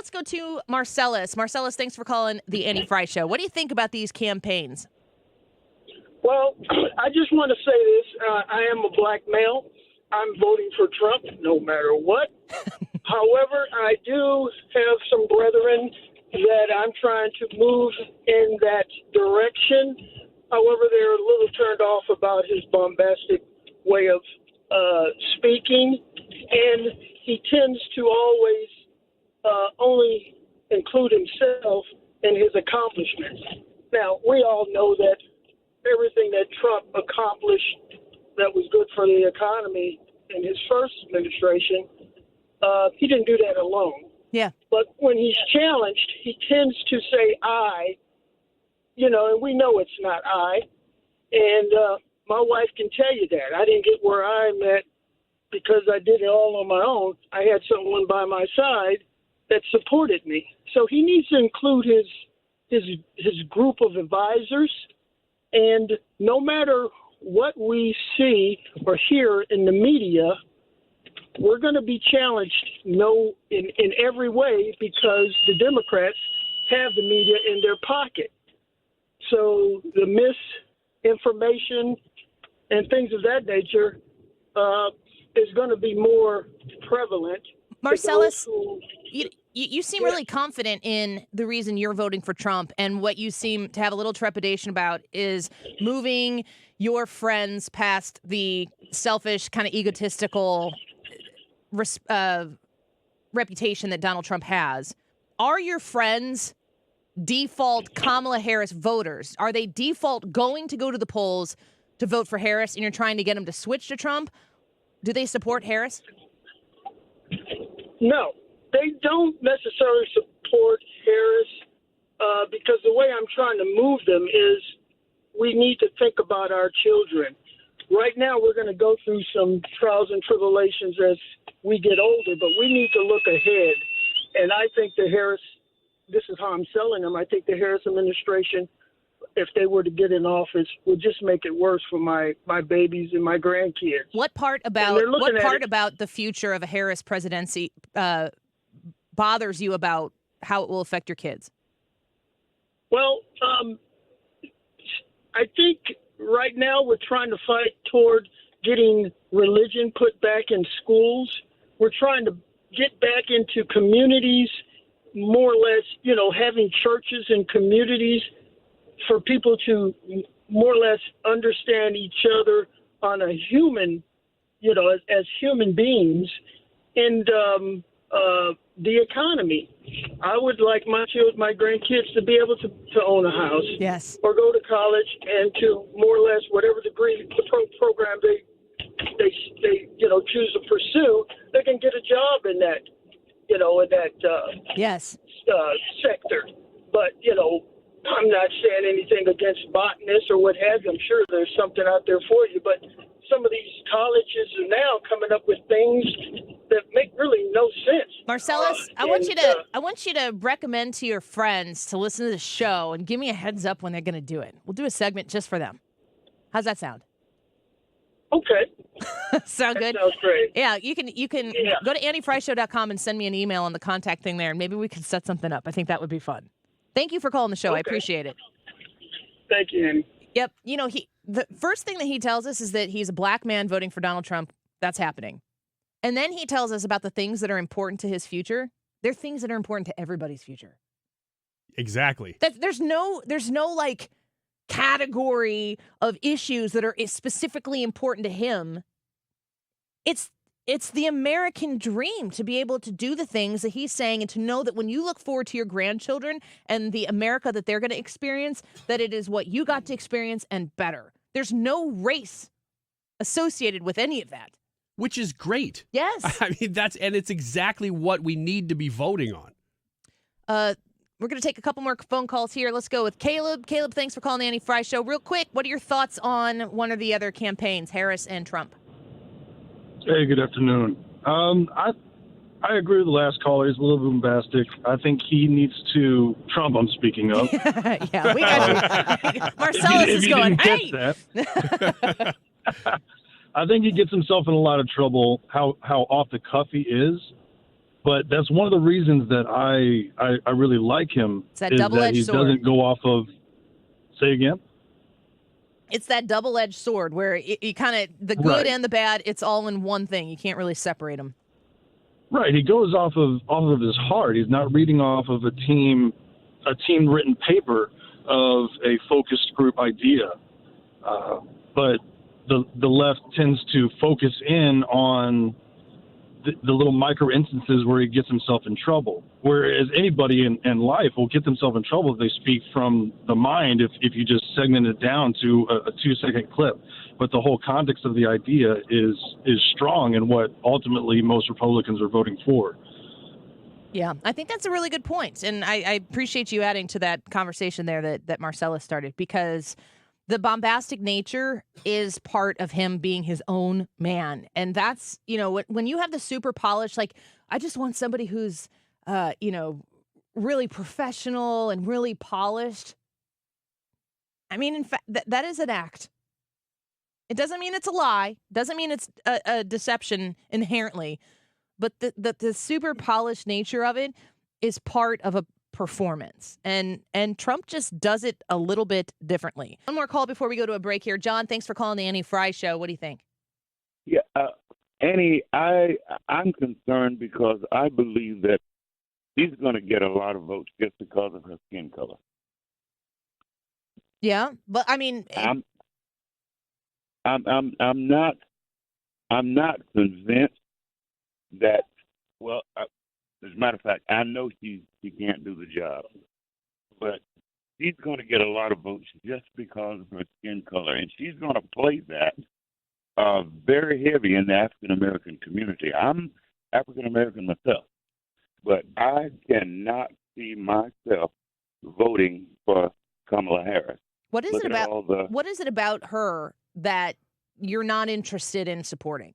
let's go to Marcellus. Marcellus, thanks for calling the Annie Frey Show. What do you think about these campaigns? Well, I just want to say this. I am a black male. I'm voting for Trump no matter what. However, I do have some brethren that I'm trying to move in that direction. However, they're a little turned off about his bombastic way of speaking, and he tends to always only include himself in his accomplishments. Now, we all know that everything that Trump accomplished that was good for the economy in his first administration, he didn't do that alone. Yeah. But when he's challenged, he tends to say I, and we know it's not I. And my wife can tell you that. I didn't get where I'm at because I did it all on my own. I had someone by my side that supported me. So he needs to include his group of advisors. And no matter what we see or hear in the media, we're going to be challenged in every way because the Democrats have the media in their pocket. So the misinformation and things of that nature is going to be more prevalent. Marcellus, you seem really confident in the reason you're voting for Trump, and what you seem to have a little trepidation about is moving your friends past the selfish, kind of egotistical reputation that Donald Trump has. Are your friends default Kamala Harris voters? Are they default going to go to the polls to vote for Harris, and you're trying to get them to switch to Trump? Do they support Harris? No, they don't necessarily support Harris because the way I'm trying to move them is we need to think about our children. Right now, we're going to go through some trials and tribulations as we get older, but we need to look ahead. And I think the Harris, this is how I'm selling them, I think the Harris administration, if they were to get in office, would just make it worse for my babies and my grandkids. What part about the future of a Harris presidency bothers you about how it will affect your kids? Well, I think right now we're trying to fight toward getting religion put back in schools. We're trying to get back into communities, more or less, having churches and communities for people to more or less understand each other on a human, as human beings, and the economy. I would like my grandkids to be able to own a house, yes, or go to college and to more or less whatever degree program they choose to pursue, they can get a job in that, yes, sector. But I'm not saying anything against botanists or what have you. I'm sure there's something out there for you, but some of these colleges are now coming up with things that make really no sense. Marcellus, I want you to recommend to your friends to listen to the show and give me a heads up when they're going to do it. We'll do a segment just for them. How's that sound? Okay. Sound good? That sounds great. Yeah, you can go to anniefreyshow.com and send me an email on the contact thing there, and maybe we could set something up. I think that would be fun. Thank you for calling the show. Okay. I appreciate it. Thank you, Annie. Yep. The first thing that he tells us is that he's a black man voting for Donald Trump. That's happening. And then he tells us about the things that are important to his future. They're things that are important to everybody's future. Exactly. There's no like category of issues that are specifically important to him. It's the American dream to be able to do the things that he's saying, and to know that when you look forward to your grandchildren and the America that they're going to experience, that it is what you got to experience and better. There's no race associated with any of that. Which is great. Yes. I mean, it's exactly what we need to be voting on. We're going to take a couple more phone calls here. Let's go with Caleb. Caleb, thanks for calling the Annie Frey Show. Real quick, what are your thoughts on one or the other campaigns, Harris and Trump? Hey, good afternoon. I agree with the last caller. He's a little bombastic. I think he needs to, Trump I'm speaking of. Yeah, we got you. Marcellus is going, hey! That. I think he gets himself in a lot of trouble how off the cuff he is. But that's one of the reasons that I really like him. It's that is double-edged he sword. doesn't go off of. Say again. It's that double-edged sword where you kind of the good Right. and the bad. It's all in one thing. You can't really separate them. Right. He goes off of his heart. He's not reading off of a team written paper of a focused group idea. But the left tends to focus in on the little micro instances where he gets himself in trouble. Whereas anybody in life will get themselves in trouble if they speak from the mind if you just segment it down to a 2-second clip. But the whole context of the idea is strong in what ultimately most Republicans are voting for. Yeah, I think that's a really good point. And I appreciate you adding to that conversation there that Marcellus started, because the bombastic nature is part of him being his own man. And that's, when you have the super polished, like, I just want somebody who's, really professional and really polished. I mean, in fact, that is an act. It doesn't mean it's a lie. Doesn't mean it's a deception inherently. But the super polished nature of it is part of a performance. And Trump just does it a little bit differently. One more call before we go to a break here. John, thanks for calling the Annie Frey Show. What do you think? Yeah, Annie, I'm concerned because I believe that she's going to get a lot of votes just because of her skin color. Yeah, but I mean, I'm not convinced that. Well, as a matter of fact, I know she can't do the job, but she's going to get a lot of votes just because of her skin color, and she's going to play that very heavy in the African American community. I'm African American myself, but I cannot see myself voting for Kamala Harris. What is Look it at about? all the- What is it about her that you're not interested in supporting?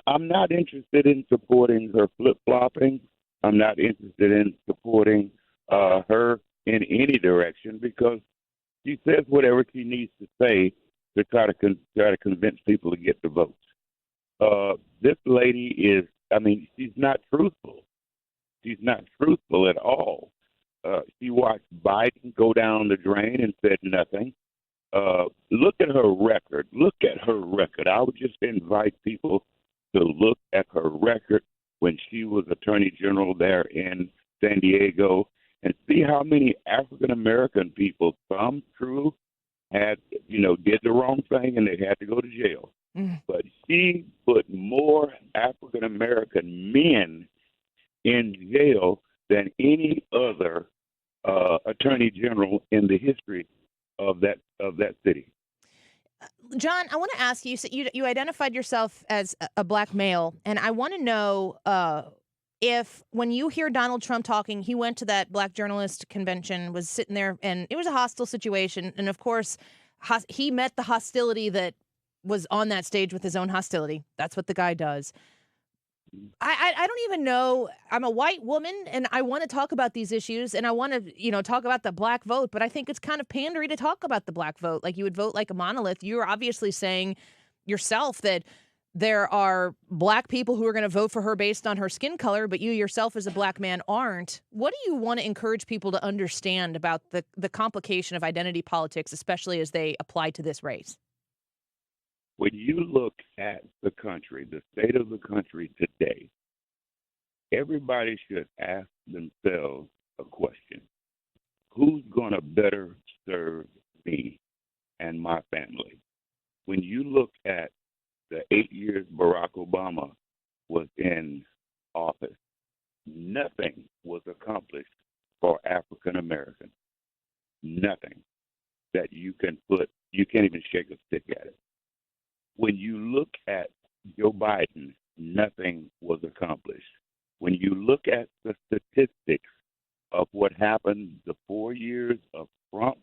I'm not interested in supporting her flip-flopping. I'm not interested in supporting her in any direction because she says whatever she needs to say to try to convince people to get the votes. This lady is, she's not truthful. She's not truthful at all. She watched Biden go down the drain and said nothing. Look at her record. Look at her record. I would just invite people to look at her record when she was Attorney General there in San Diego and see how many African American people, some true, had, did the wrong thing and they had to go to jail. But she put more African American men in jail than any other Attorney General in the history of that city. John, I want to ask you, so you identified yourself as a black male, and I want to know if when you hear Donald Trump talking, he went to that black journalist convention, was sitting there, and it was a hostile situation. And of course, he met the hostility that was on that stage with his own hostility. That's what the guy does. I don't even know. I'm a white woman and I want to talk about these issues and I want to, talk about the black vote, but I think it's kind of pandery to talk about the black vote. Like you would vote like a monolith. You're obviously saying yourself that there are black people who are going to vote for her based on her skin color, but you yourself as a black man aren't. What do you want to encourage people to understand about the complication of identity politics, especially as they apply to this race? When you look at the country, the state of the country today, everybody should ask themselves a question. Who's going to better serve me and my family? When you look at the 8 years Barack Obama was in office, nothing was accomplished for African Americans. Nothing that you can't even shake a stick at it. When you look at Joe Biden, nothing was accomplished. When you look at the statistics of what happened the 4 years of Trump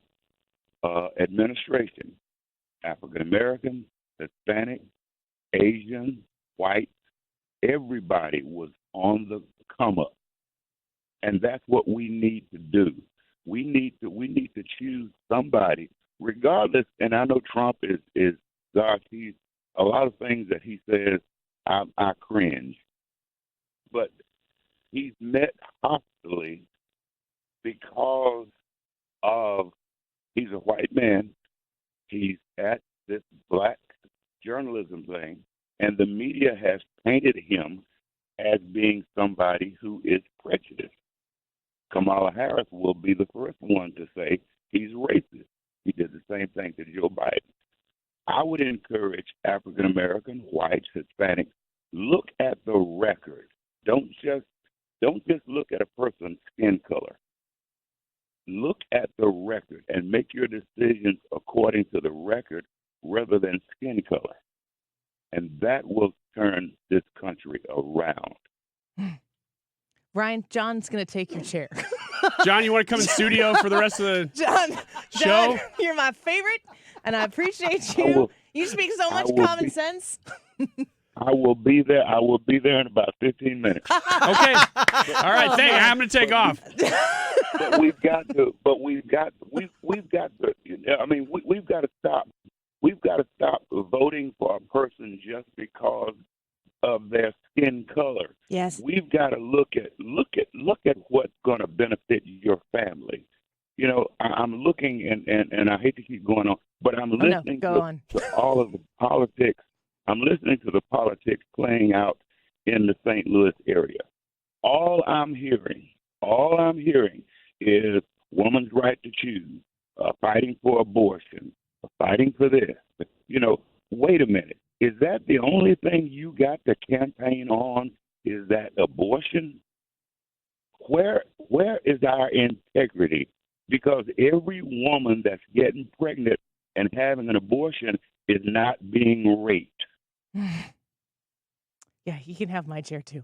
administration, African American, Hispanic, Asian, white, everybody was on the come up. And that's what we need to do. We need to choose somebody, regardless. And I know Trump is gosh, a lot of things that he says, I cringe. but he's met hostilely because of he's a white man. He's at this black journalism thing, and the media has painted him as being somebody who is prejudiced. Kamala Harris will be the first one to say he's racist. He did the same thing to Joe Biden. I would encourage African American, whites, Hispanics, look at the record. Don't just look at a person's skin color. Look at the record and make your decisions according to the record rather than skin color. And that will turn this country around. Ryan, John's going to take your chair. John, you want to come in studio for the rest of the John, show? you're my favorite, and I appreciate you. You speak so much common sense. I will be there. I will be there in about 15 minutes. Okay. All right. I'm going to take off. But we've got to. We've got to. I mean, we've got to stop. We've got to stop voting for a person just because of their skin color. Yes. We've got to look at what's going to benefit your family. You know, I'm looking, and I hate to keep going on, but I'm listening to all of the politics. I'm listening to the politics playing out in the St. Louis area. All I'm hearing is woman's right to choose, fighting for abortion, fighting for this. You know, wait a minute. Is that the only thing you got to campaign on? Is that abortion? Where is our integrity? Because every woman that's getting pregnant and having an abortion is not being raped. Yeah, you can have my chair too.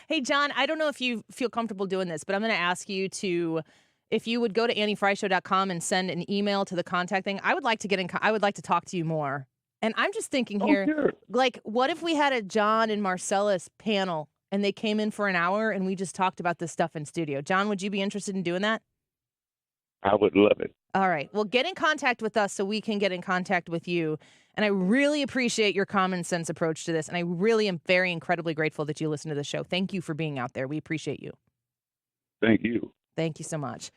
Hey, John, I don't know if you feel comfortable doing this, but I'm going to ask you to, if you would go to anniefreyshow.com and send an email to the contact thing. I would like to I would like to talk to you more. And I'm just thinking here, sure. like, what if we had a John and Marcellus panel and they came in for an hour and we just talked about this stuff in studio? John, would you be interested in doing that? I would love it. All right. Well, get in contact with us so we can get in contact with you. And I really appreciate your common sense approach to this. And I really am very incredibly grateful that you listen to the show. Thank you for being out there. We appreciate you. Thank you. Thank you so much.